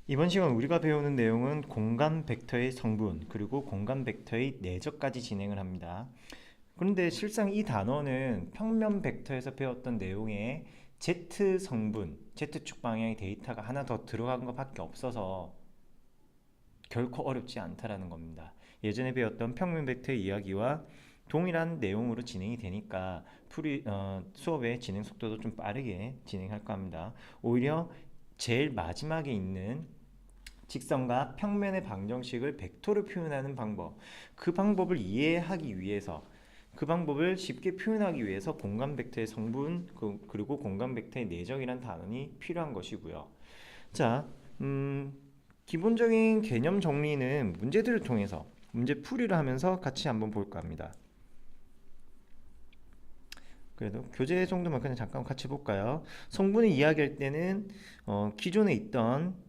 이번 시간 우리가 배우는 내용은 공간 벡터의 성분 그리고 공간 벡터의 내적까지 진행을 합니다. 그런데 실상 이 단어는 평면 벡터에서 배웠던 내용에 Z 성분, Z축 방향의 데이터가 하나 더 들어간 것밖에 없어서 결코 어렵지 않다라는 겁니다. 예전에 배웠던 평면 벡터의 이야기와 동일한 내용으로 진행이 되니까 수업의 진행 속도도 좀 빠르게 진행할까 합니다. 오히려 제일 마지막에 있는 직선과 평면의 방정식을 벡터로 표현하는 방법, 그 방법을 이해하기 위해서, 그 방법을 쉽게 표현하기 위해서 공간 벡터의 성분 그리고 공간 벡터의 내적이란 단원이 필요한 것이고요. 자, 기본적인 개념 정리는 문제들을 통해서 문제 풀이를 하면서 같이 한번 볼까 합니다. 그래도 교재 정도만 그냥 잠깐 같이 볼까요? 성분을 이야기할 때는 기존에 있던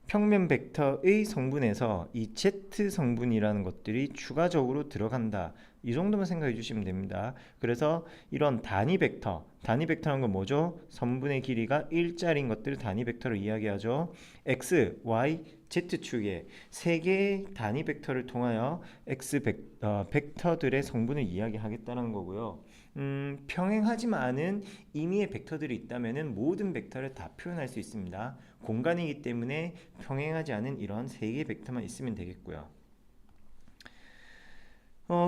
평면 벡터의 성분에서 이 Z 성분이라는 것들이 추가적으로 들어간다. 이 정도만 생각해 주시면 됩니다. 그래서 이런 단위 벡터라는 건 뭐죠? 선분의 길이가 일자리인 것들을 단위 벡터로 이야기하죠. X, Y, Z축의 세 개의 단위 벡터를 통하여 벡터들의 성분을 이야기하겠다는 거고요. 평행하지만 않은 임의의 벡터들이 있다면 모든 벡터를 다 표현할 수 있습니다. 공간이기 때문에 평행하지 않은 이런 세 개의 벡터만 있으면 되겠고요.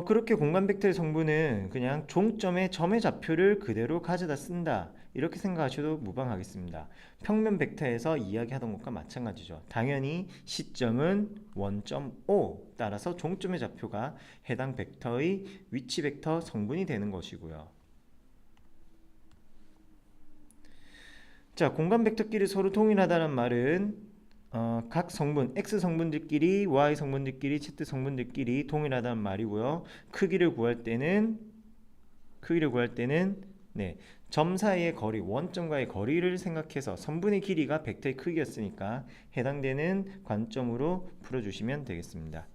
그렇게 공간 벡터의 성분은 그냥 종점의 점의 좌표를 그대로 가져다 쓴다. 이렇게 생각하셔도 무방하겠습니다. 평면 벡터에서 이야기하던 것과 마찬가지죠. 당연히 시점은 원점 O 따라서 종점의 좌표가 해당 벡터의 위치 벡터 성분이 되는 것이고요. 자, 공간 벡터끼리 서로 동일하다는 말은 각 성분, X 성분들끼리, Y 성분들끼리, Z 성분들끼리 동일하다는 말이고요. 크기를 구할 때는 네, 점 사이의 거리, 원점과의 거리를 생각해서 선분의 길이가 벡터의 크기였으니까 해당되는 관점으로 풀어주시면 되겠습니다.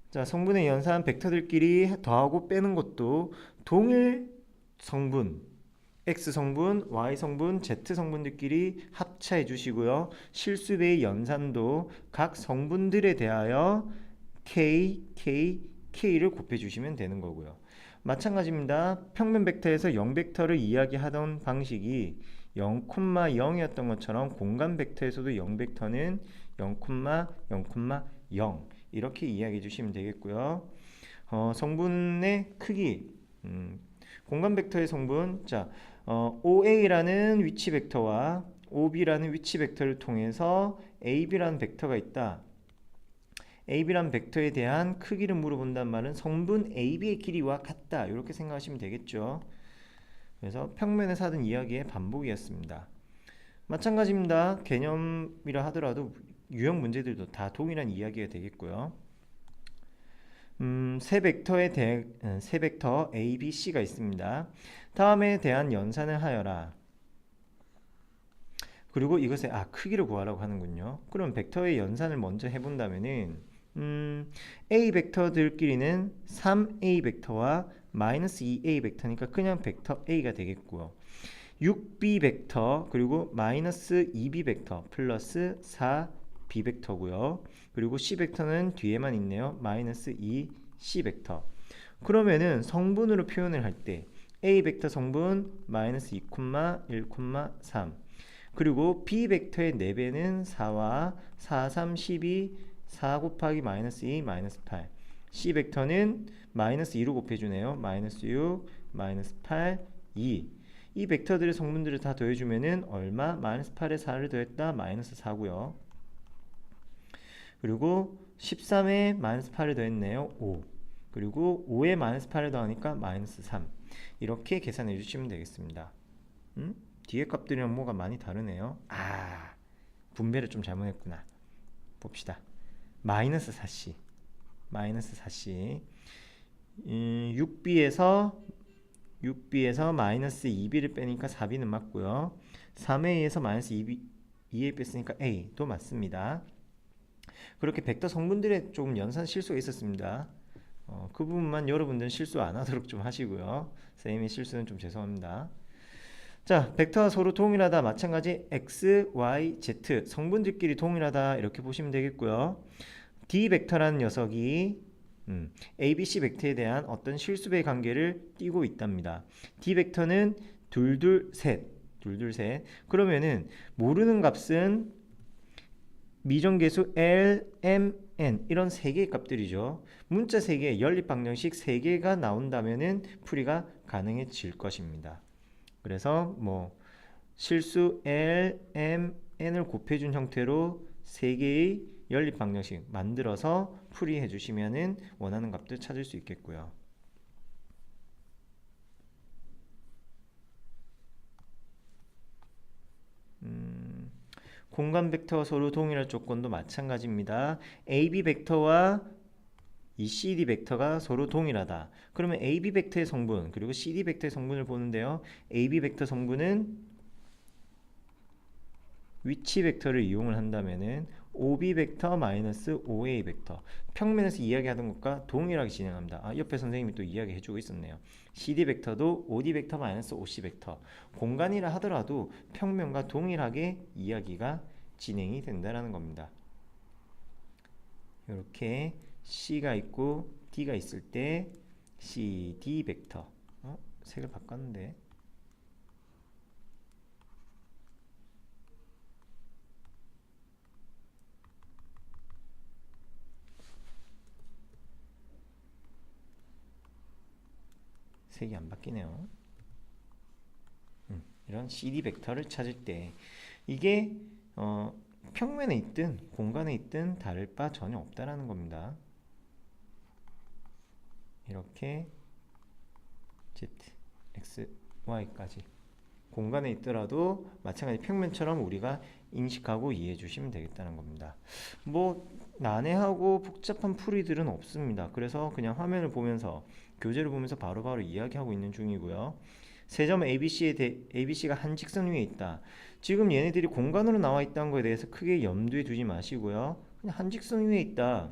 자, 성분의 연산 벡터들끼리 더하고 빼는 것도 동일 성분, X 성분, Y 성분, Z 성분들끼리 합차해 주시고요. 실수배의 연산도 각 성분들에 대하여 K를 곱해 주시면 되는 거고요. 마찬가지입니다. 평면 벡터에서 0벡터를 이야기하던 방식이 0,0이었던 것처럼 공간 벡터에서도 0벡터는 0,0,0 이렇게 이야기해 주시면 되겠고요. 성분의 크기, 공간 벡터의 성분, 자, OA라는 위치 벡터와 OB라는 위치 벡터를 통해서 AB라는 벡터가 있다. AB라는 벡터에 대한 크기를 물어본단 말은 성분 AB의 길이와 같다. 이렇게 생각하시면 되겠죠. 그래서 평면에서 하던 이야기의 반복이었습니다. 마찬가지입니다. 개념이라 하더라도 유형 문제들도 다 동일한 이야기가 되겠고요. 세 벡터 A, B, C가 있습니다. 다음에 대한 연산을 하여라. 그리고 이것의 크기를 구하라고 하는군요. 그럼 벡터의 연산을 먼저 해본다면은 A 벡터들끼리는 3A 벡터와 마이너스 2A 벡터니까 그냥 벡터 A가 되겠고요. 6B 벡터 그리고 마이너스 2B 벡터 플러스 4B 벡터고요. 그리고 C 벡터는 뒤에만 있네요. 마이너스 2C 벡터. 그러면은 성분으로 표현을 할 때 A 벡터 성분 마이너스 2, 1, 3 그리고 B 벡터의 4배는 4와 4, 3, 12 4 곱하기 마이너스 2, 마이너스 8 C 벡터는 마이너스 2로 곱해주네요. 마이너스 6, 마이너스 8, 2 이 벡터들의 성분들을 다 더해주면은 얼마? 마이너스 8에 4를 더했다 마이너스 4고요. 그리고 13에 마이너스 8을 더했네요. 5 그리고 5에 마이너스 8을 더하니까 마이너스 3 이렇게 계산해 주시면 되겠습니다. 뒤에 값들이랑 뭐가 많이 다르네요. 분배를 좀 잘못했구나. 봅시다. 마이너스 4c 마이너스 4c 6b에서 마이너스 2b를 빼니까 4b는 맞고요. 3a에서 마이너스 2a 뺐으니까 a도 맞습니다. 그렇게 벡터 성분들의 조금 연산 실수가 있었습니다. 그 부분만 여러분들은 실수 안 하도록 좀 하시고요. 쌤의 실수는 좀 죄송합니다. 자, 벡터가 서로 동일하다. 마찬가지 x, y, z 성분들끼리 동일하다. 이렇게 보시면 되겠고요. D 벡터라는 녀석이 ABC 벡터에 대한 어떤 실수배 관계를 띠고 있답니다. D 벡터는 둘둘셋, 둘둘셋. 그러면은 모르는 값은 미정계수 L, M, N 이런 세 개의 값들이죠. 문자 세 개, 연립 방정식 세 개가 나온다면은 풀이가 가능해질 것입니다. 그래서 뭐 실수 L, M, N을 곱해준 형태로 세 개의 연립 방정식 만들어서 풀이해 주시면은 원하는 값들 찾을 수 있겠고요. 공간 벡터와 서로 동일할 조건도 마찬가지입니다. AB 벡터와 이 CD 벡터가 서로 동일하다. 그러면 AB 벡터의 성분 그리고 CD 벡터의 성분을 보는데요. AB 벡터 성분은 위치 벡터를 이용을 한다면은 OB 벡터 마이너스 OA 벡터 평면에서 이야기하던 것과 동일하게 진행합니다. 옆에 선생님이 또 이야기 해주고 있었네요. CD 벡터도 OD 벡터 마이너스 OC 벡터 공간이라 하더라도 평면과 동일하게 이야기가 진행이 된다라는 겁니다. 이렇게 C가 있고 D가 있을 때 CD 벡터 색을 바꿨는데 색이 안 바뀌네요. 이런 CD 벡터를 찾을 때 이게 평면에 있든 공간에 있든 다를 바 전혀 없다라는 겁니다. 이렇게 Z, X, Y까지 공간에 있더라도 마찬가지 평면처럼 우리가 인식하고 이해해 주시면 되겠다는 겁니다. 뭐 난해하고 복잡한 풀이들은 없습니다. 그래서 그냥 화면을 보면서 교재를 보면서 바로바로 이야기하고 있는 중이고요. 세 점 ABC가 한 직선 위에 있다. 지금 얘네들이 공간으로 나와 있다는 거에 대해서 크게 염두에 두지 마시고요. 그냥 한 직선 위에 있다.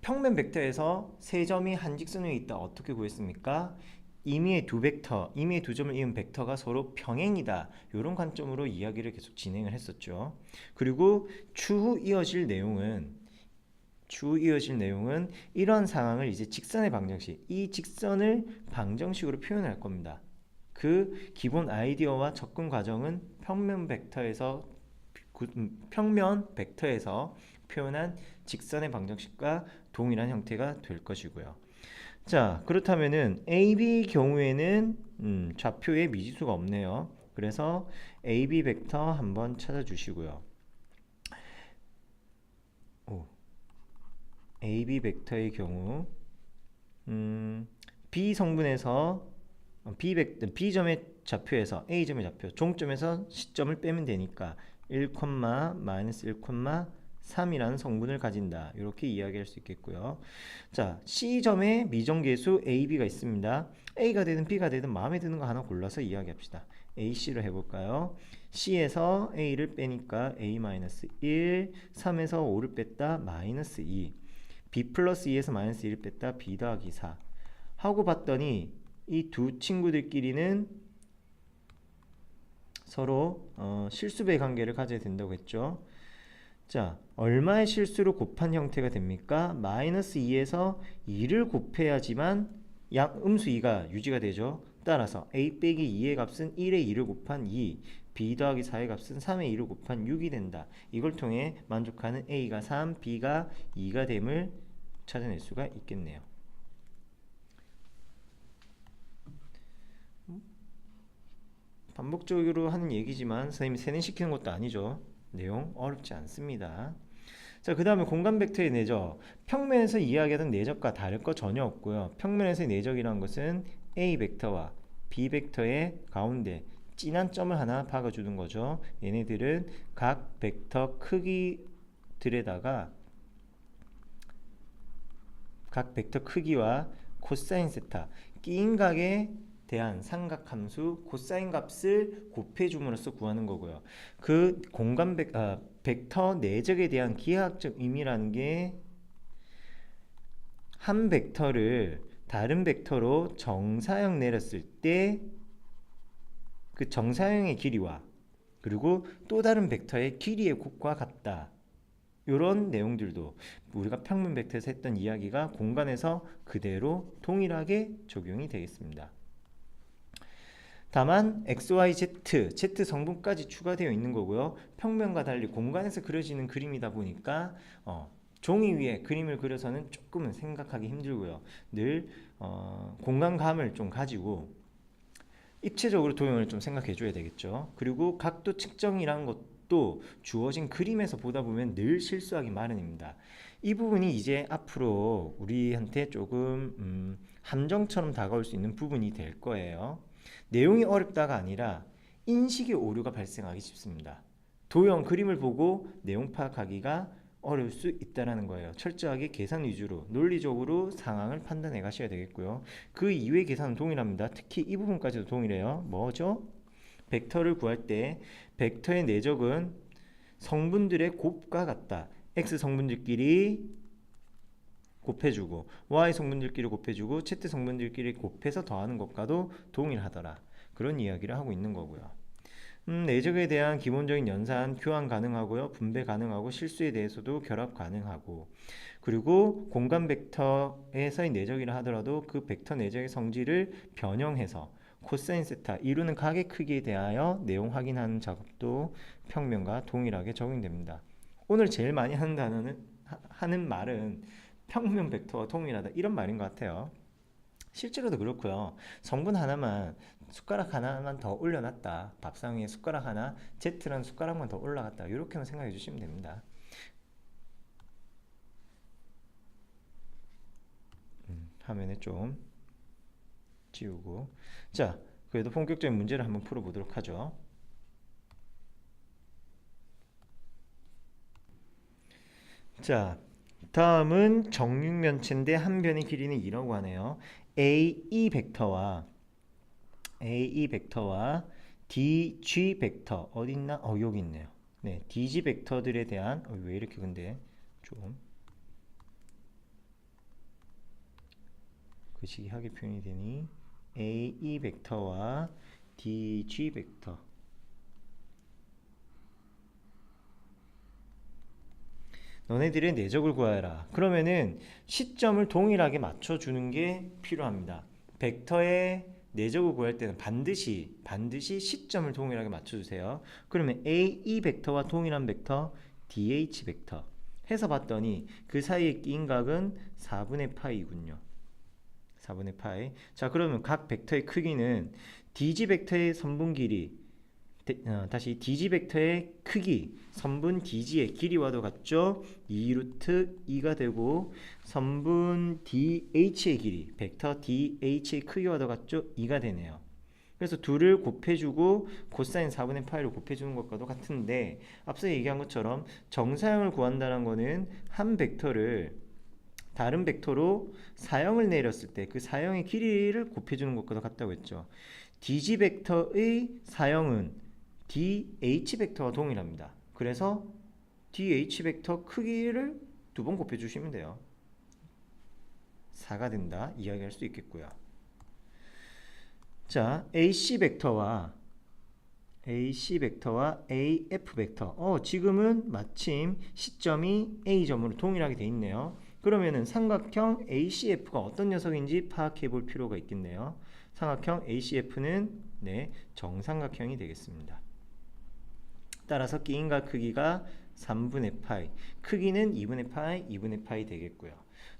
평면 벡터에서 세 점이 한 직선 위에 있다. 어떻게 구했습니까? 임의의 두 벡터, 임의의 두 점을 이은 벡터가 서로 평행이다. 이런 관점으로 이야기를 계속 진행을 했었죠. 그리고 추후 이어질 내용은 이런 상황을 이제 직선의 방정식, 이 직선을 방정식으로 표현할 겁니다. 그 기본 아이디어와 접근 과정은 평면 벡터에서 표현한 직선의 방정식과 동일한 형태가 될 것이고요. 자, 그렇다면은 AB 경우에는 좌표에 미지수가 없네요. 그래서 AB 벡터 한번 찾아주시고요. AB 벡터의 경우 B 성분에서 B점의 좌표에서 A점의 좌표 종점에서 시점을 빼면 되니까 1, 마이너스 1, 3이라는 성분을 가진다. 이렇게 이야기할 수 있겠고요. 자, C점에 미정계수 AB가 있습니다. A가 되든 B가 되든 마음에 드는 거 하나 골라서 이야기합시다. AC로 해볼까요? C에서 A를 빼니까 A-1, 3에서 5를 뺐다 마이너스 2, B 플러스 2에서 마이너스 1을 뺐다 B 더하기 4 하고 봤더니 이 두 친구들끼리는 서로 실수배 관계를 가져야 된다고 했죠. 자, 얼마의 실수를 곱한 형태가 됩니까? 마이너스 2에서 2를 곱해야지만 음수 2가 유지가 되죠. 따라서 a 빼기 2의 값은 1에 2를 곱한 2, b 더하기 4의 값은 3에 2를 곱한 6이 된다. 이걸 통해 만족하는 a가 3, b가 2가 됨을 찾아낼 수가 있겠네요. 반복적으로 하는 얘기지만 선생님이 세뇌시키는 것도 아니죠. 내용 어렵지 않습니다. 자, 그 다음에 공간 벡터의 내적. 평면에서 이야기하던 내적과 다를 거 전혀 없고요. 평면에서의 내적이라는 것은 A 벡터와 B 벡터의 가운데 진한 점을 하나 박아주는 거죠. 얘네들은 각 벡터 크기들에다가 각 벡터 크기와 코사인 세타 끼인 각에 대한 삼각함수 코사인 값을 곱해줌으로써 구하는 거고요. 그 공간 벡터 내적에 대한 기하학적 의미라는 게 한 벡터를 다른 벡터로 정사형 내렸을 때 그 정사형의 길이와 그리고 또 다른 벡터의 길이의 곱과 같다. 이런 내용들도 우리가 평면 벡터에서 했던 이야기가 공간에서 그대로 동일하게 적용이 되겠습니다. 다만 x, y, z 성분까지 추가되어 있는 거고요. 평면과 달리 공간에서 그려지는 그림이다 보니까 종이 위에 그림을 그려서는 조금은 생각하기 힘들고요. 늘 공간감을 좀 가지고 입체적으로 도형을 좀 생각해 줘야 되겠죠. 그리고 각도 측정이라는 것도 주어진 그림에서 보다 보면 늘 실수하기 마련입니다. 이 부분이 이제 앞으로 우리한테 조금 함정처럼 다가올 수 있는 부분이 될 거예요. 내용이 어렵다가 아니라 인식의 오류가 발생하기 쉽습니다. 도형 그림을 보고 내용 파악하기가 어려울 수 있다는 거예요. 철저하게 계산 위주로 논리적으로 상황을 판단해 가셔야 되겠고요. 그 이외의 계산은 동일합니다. 특히 이 부분까지도 동일해요. 뭐죠? 벡터를 구할 때 벡터의 내적은 성분들의 곱과 같다. x 성분들끼리 곱해주고 y 성분들끼리 곱해주고 z 성분들끼리 곱해서 더하는 것과도 동일하더라. 그런 이야기를 하고 있는 거고요. 내적에 대한 기본적인 연산 교환 가능하고요. 분배 가능하고 실수에 대해서도 결합 가능하고 그리고 공간 벡터에서의 내적이라 하더라도 그 벡터 내적의 성질을 변형해서 코사인 세타 이루는 각의 크기에 대하여 내용 확인하는 작업도 평면과 동일하게 적용됩니다. 오늘 제일 많이 하는 말은 평면 벡터와 동일하다 이런 말인 것 같아요. 실제로도 그렇고요. 성분 하나만 숟가락 하나만 더 올려놨다. 밥상 위에 숟가락 하나, Z라는 숟가락만 더 올라갔다. 이렇게만 생각해 주시면 됩니다. 화면에 좀 지우고 자, 그래도 본격적인 문제를 한번 풀어보도록 하죠. 자, 다음은 정육면체인데 한 변의 길이는 2라고 하네요. AE 벡터와 DG 벡터 어딨나? 여기 있네요. 네, DG 벡터들에 대한 왜 이렇게 근데 좀 거시기하게 표현이 되니 AE 벡터와 DG 벡터 너네들의 내적을 구하라. 그러면은 시점을 동일하게 맞춰주는 게 필요합니다. 벡터의 내적을 구할 때는 반드시 시점을 동일하게 맞춰주세요. 그러면 AE 벡터와 동일한 벡터 DH 벡터 해서 봤더니 그 사이에 끼인 각은 4분의 파이군요. 4분의 파이. 자, 그러면 각 벡터의 크기는 DG 벡터의 선분 길이 다시 DG 벡터의 크기 선분 DG의 길이와도 같죠. 2루트 2가 되고 선분 DH의 길이 벡터 DH의 크기와도 같죠. 2가 되네요. 그래서 둘을 곱해주고 코사인 4분의 파이를 곱해주는 것과도 같은데 앞서 얘기한 것처럼 정사형을 구한다는 거는 한 벡터를 다른 벡터로 사형을 내렸을 때 그 사형의 길이를 곱해주는 것과도 같다고 했죠. DG 벡터의 사형은 DH 벡터와 동일합니다. 그래서 DH 벡터 크기를 2번 곱해주시면 돼요. 4가 된다 이야기할 수 있겠고요. 자, AC 벡터와 AF 벡터 지금은 마침 시점이 A점으로 동일하게 돼 있네요. 그러면은 삼각형 ACF가 어떤 녀석인지 파악해 볼 필요가 있겠네요. 삼각형 ACF는 정삼각형이 되겠습니다. 따라서 끼인 각 크기가 3분의 파이, 크기는 2분의 파이 되겠고요.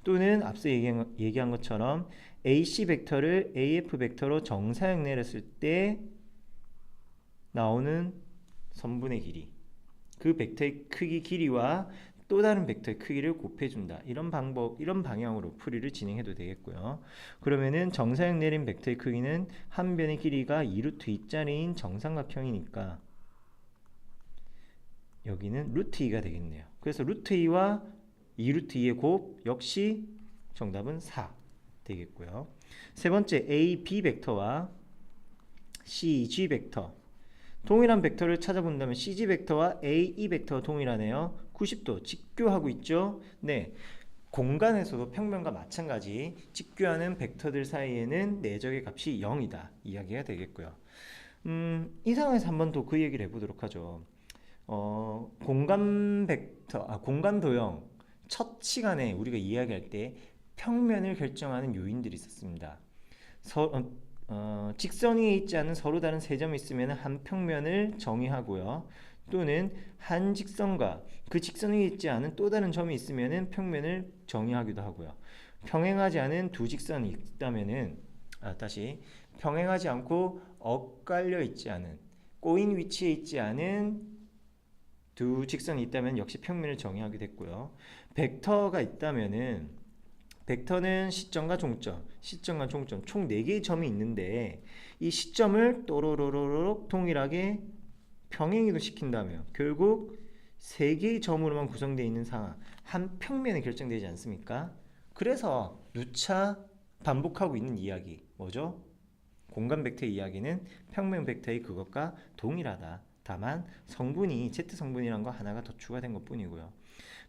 또는 앞서 얘기한 것처럼 AC 벡터를 AF 벡터로 정사형 내렸을 때 나오는 선분의 길이, 그 벡터의 크기 길이와 또 다른 벡터의 크기를 곱해준다. 이런 방향으로 풀이를 진행해도 되겠고요. 그러면은 정사형 내린 벡터의 크기는 한 변의 길이가 2루트 2짜리인 정삼각형이니까 여기는 루트 2가 되겠네요. 그래서 루트 2와 2루트 2의 곱 역시 정답은 4 되겠고요. 세 번째 AB 벡터와 CG 벡터 동일한 벡터를 찾아본다면 CG 벡터와 AE 벡터가 동일하네요. 90도 직교하고 있죠. 네, 공간에서도 평면과 마찬가지 직교하는 벡터들 사이에는 내적의 값이 0이다 이야기가 되겠고요. 이 상황에서 한 번 더 그 얘기를 해보도록 하죠. 공간 벡터, 공간 도형 첫 시간에 우리가 이야기할 때 평면을 결정하는 요인들이 있었습니다. 직선이 있지 않은 서로 다른 세 점이 있으면 한 평면을 정의하고요. 또는 한 직선과 그 직선이 있지 않은 또 다른 점이 있으면 평면을 정의하기도 하고요. 평행하지 않은 두 직선이 있다면은 다시 평행하지 않고 엇갈려 있지 않은 꼬인 위치에 있지 않은 두 직선이 있다면 역시 평면을 정의하게 됐고요. 벡터가 있다면은 벡터는 시점과 종점, 시점과 종점 총 4개의 점이 있는데 이 시점을 또로로로록 동일하게 평행이동 시킨다면 결국 3개의 점으로만 구성되어 있는 상황, 한 평면에 결정되지 않습니까? 그래서 누차 반복하고 있는 이야기 뭐죠? 공간 벡터의 이야기는 평면 벡터의 그것과 동일하다. 다만 성분이 Z 성분이란 거 하나가 더 추가된 것 뿐이고요.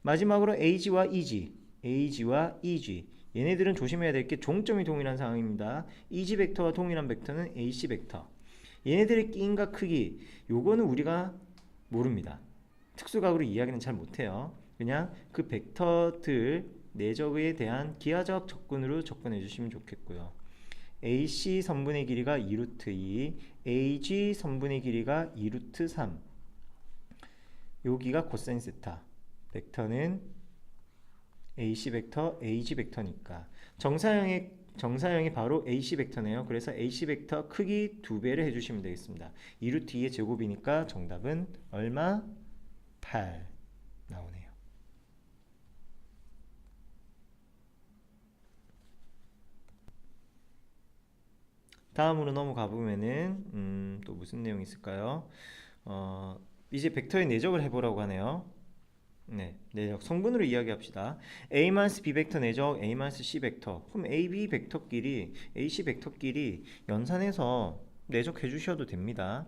마지막으로 AG와 EG 얘네들은 조심해야 될 게 종점이 동일한 상황입니다. EG 벡터와 동일한 벡터는 AC 벡터. 얘네들의 끼임과 크기 요거는 우리가 모릅니다. 특수각으로 이야기는 잘 못해요. 그냥 그 벡터들 내적에 대한 기하적 접근으로 접근해 주시면 좋겠고요. AC 선분의 길이가 2루트 2, AG 선분의 길이가 2루트 3. 여기가 코사인 세타. 벡터는 AC 벡터, AG 벡터니까 정사형이 바로 AC 벡터네요. 그래서 AC 벡터 크기 2배를 해주시면 되겠습니다. 2루트 2의 제곱이니까 정답은 얼마? 8 나오네요. 다음으로 넘어가 보면은 또 무슨 내용이 있을까요? 이제 벡터의 내적을 해보라고 하네요. 네, 내적 성분으로 이야기합시다. A-B 벡터 내적 A-C 벡터. 그럼 AB 벡터끼리 AC 벡터끼리 연산해서 내적해 주셔도 됩니다.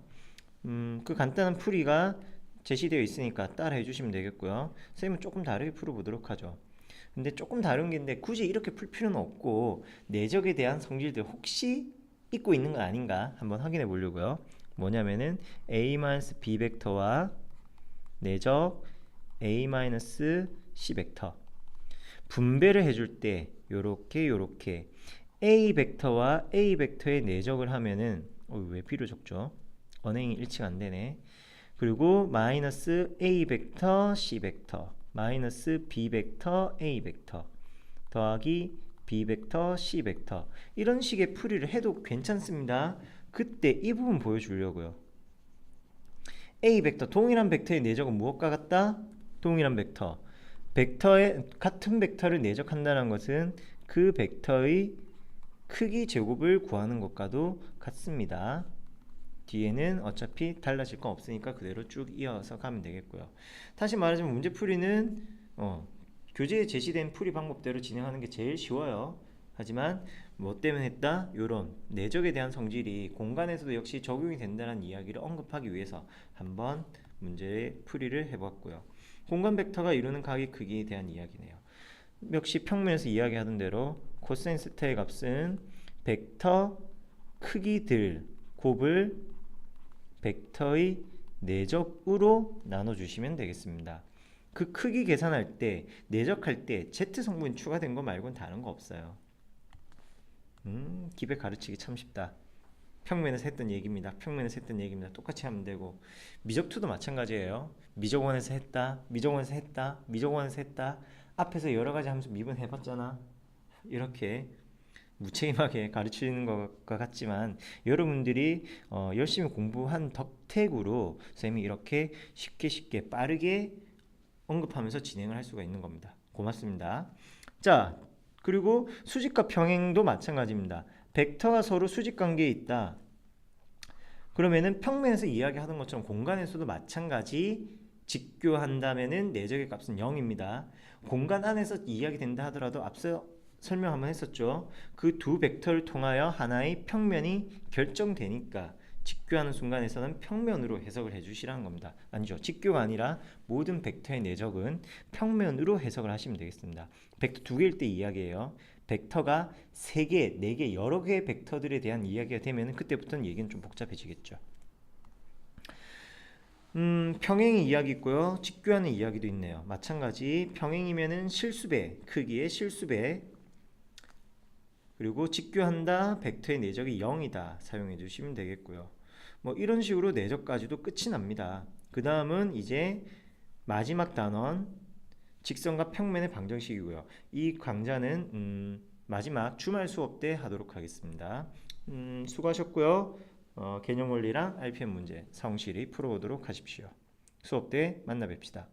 그 간단한 풀이가 제시되어 있으니까 따라 해주시면 되겠고요. 선생님은 조금 다르게 풀어보도록 하죠. 근데 조금 다른 게인데 굳이 이렇게 풀 필요는 없고 내적에 대한 성질들 혹시 잊고 있는 거 아닌가 한번 확인해 보려고요. 뭐냐면은 A-B 벡터와 내적 A-C 벡터 분배를 해줄 때 요렇게 A 벡터와 A 벡터의 내적을 하면은 왜 비로 적죠? 언행이 일치가 안 되네. 그리고 마이너스 A 벡터 C 벡터 마이너스 B 벡터 A 벡터 더하기 B 벡터 C 벡터 이런 식의 풀이를 해도 괜찮습니다. 그때 이 부분 보여주려고요. A 벡터 동일한 벡터의 내적은 무엇과 같다? 동일한 벡터 벡터의 같은 벡터를 내적한다는 것은 그 벡터의 크기 제곱을 구하는 것과도 같습니다. 뒤에는 어차피 달라질 건 없으니까 그대로 쭉 이어서 가면 되겠고요. 다시 말하자면 문제풀이는 교재에 제시된 풀이 방법대로 진행하는 게 제일 쉬워요. 하지만 뭐 때문에 했다? 요런 내적에 대한 성질이 공간에서도 역시 적용이 된다는 이야기를 언급하기 위해서 한번 문제의 풀이를 해봤고요. 공간 벡터가 이루는 각의 크기에 대한 이야기네요. 역시 평면에서 이야기하던 대로 코사인 세타의 값은 벡터 크기들 곱을 벡터의 내적으로 나눠주시면 되겠습니다. 그 크기 계산할 때 내적할 때 Z 성분이 추가된 거 말고는 다른 거 없어요. 기백 가르치기 참 쉽다. 평면에서 했던 얘기입니다. 평면에서 했던 얘기입니다. 똑같이 하면 되고 미적투도 마찬가지예요. 미적원에서 했다. 미적원에서 했다. 미적원에서 했다. 앞에서 여러 가지 하면서 미분 해봤잖아. 이렇게 무책임하게 가르치는 것과 같지만 여러분들이 열심히 공부한 덕택으로 선생님이 이렇게 쉽게 빠르게 언급하면서 진행을 할 수가 있는 겁니다. 고맙습니다. 자, 그리고 수직과 평행도 마찬가지입니다. 벡터가 서로 수직 관계에 있다. 그러면은 평면에서 이야기하던 것처럼 공간에서도 마찬가지 직교한다면은 내적의 값은 0입니다. 공간 안에서 이야기된다 하더라도 앞서 설명 한번 했었죠. 그 두 벡터를 통하여 하나의 평면이 결정되니까 직교하는 순간에서는 평면으로 해석을 해주시라는 겁니다. 아니죠. 직교가 아니라 모든 벡터의 내적은 평면으로 해석을 하시면 되겠습니다. 벡터 두 개일 때 이야기예요. 벡터가 3개, 4개, 여러 개의 벡터들에 대한 이야기가 되면 그때부터는 얘기는 좀 복잡해지겠죠. 평행이 이야기 있고요. 직교하는 이야기도 있네요. 마찬가지 평행이면은 실수배, 크기의 실수배, 그리고 직교한다, 벡터의 내적이 0이다 사용해 주시면 되겠고요. 뭐 이런 식으로 내적까지도 끝이 납니다. 그 다음은 이제 마지막 단원 직선과 평면의 방정식이고요. 이 강좌는 마지막 주말 수업 때 하도록 하겠습니다. 수고하셨고요. 개념 원리랑 RPM 문제 성실히 풀어보도록 하십시오. 수업 때 만나 뵙시다.